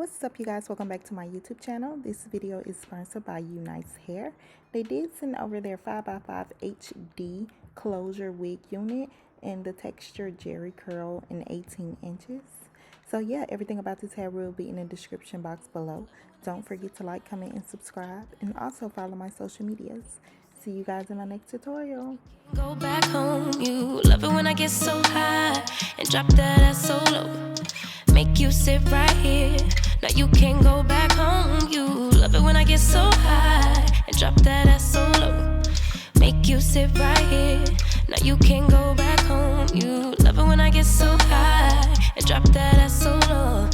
What's up, you guys? Welcome back to my YouTube channel. This video is sponsored by Unice hair. They did send over their 5x5 HD closure wig unit in the texture Jerry curl in 18 inches. So yeah, everything about this hair will be in the description box below. Don't forget to like, comment, and subscribe, and also follow my social medias. See you guys in my next tutorial. Go back home, you love it when I get so high and drop that ass so low. Make you sit right here. Now you can't go back home. You love it when I get so high and drop that ass so low. Make you sit right here. Now you can't go back home. You love it when I get so high and drop that ass so low.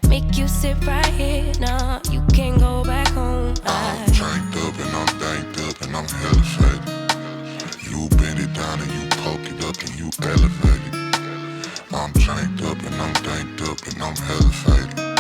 Make you sit right here. Now you can't go back home. I'm drank up and I'm danked up and I'm hella faded. You bend it down and you poke it up and you elevate it. I'm drank up and I'm danked up and I'm hella faded.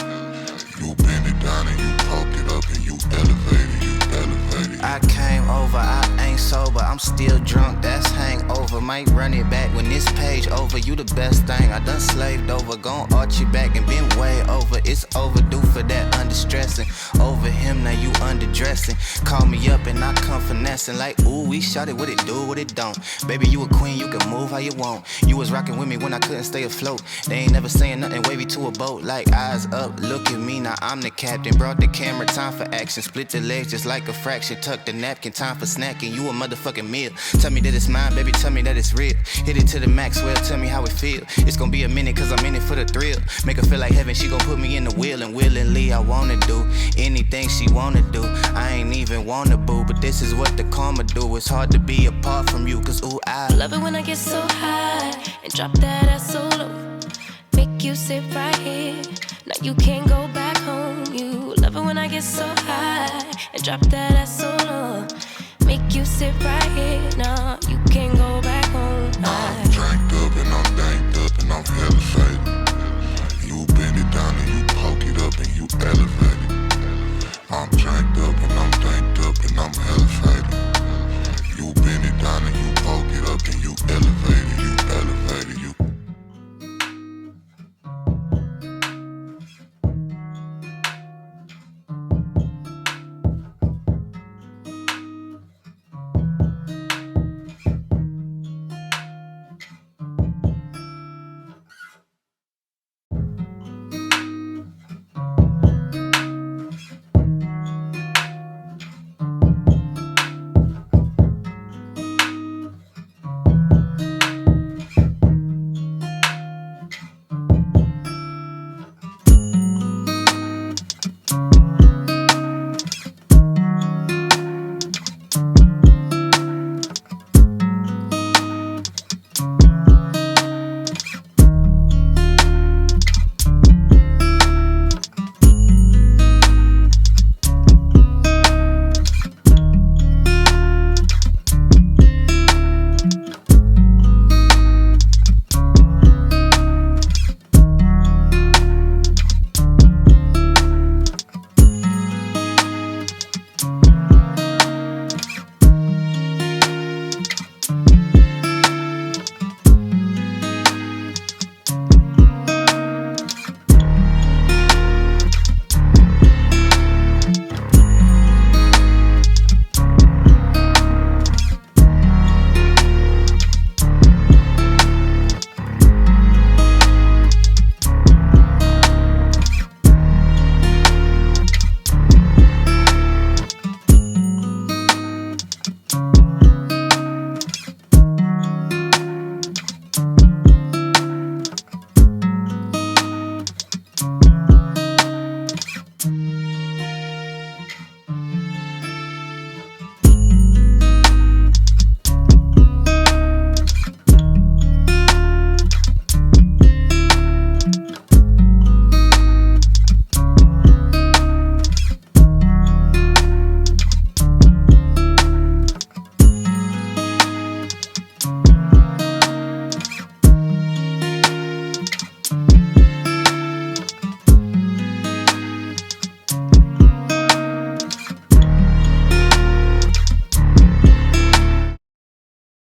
You bend it down and you poke it up and you elevate it, you elevate it. I came over, I ain't sober, I'm still drunk, that's hangover. Might run it back when this page over. You the best thing, I done slaved over. Gon' arch you back and been way over. It's overdue for that understressing. Over him, now you underdressing. Call me up and I come finessing. Like, ooh, we shot it, what it do, what it don't. Baby, you a queen, you can move how you want. You was rocking with me when I couldn't stay afloat. They ain't never saying nothing wavy to a boat. Like, eyes up, look at me, now I'm the captain. Brought the camera, time for action. Split the legs just like a fraction. Tuck the napkin, time for snacking. You a motherfucking meal. Tell me that it's mine, baby, tell me that it's real. Hit it to the max, well, tell me how it feel. It's gonna be a minute, cause I'm in it for the thrill. Make her feel like heaven, she gon' put me in the wheel. And willingly, I wanna do anything she wanna do. I ain't even wanna boo, but this is what the karma do. It's hard to be apart from you, cause ooh, I love it when I get so high and drop that ass so low. Make you sit right here. Now you can't go back home. You love it when I get so high and drop that ass so low. Make you sit right here. Now you can't go back home. I'm drank up and I'm danked up and I'm hella faded.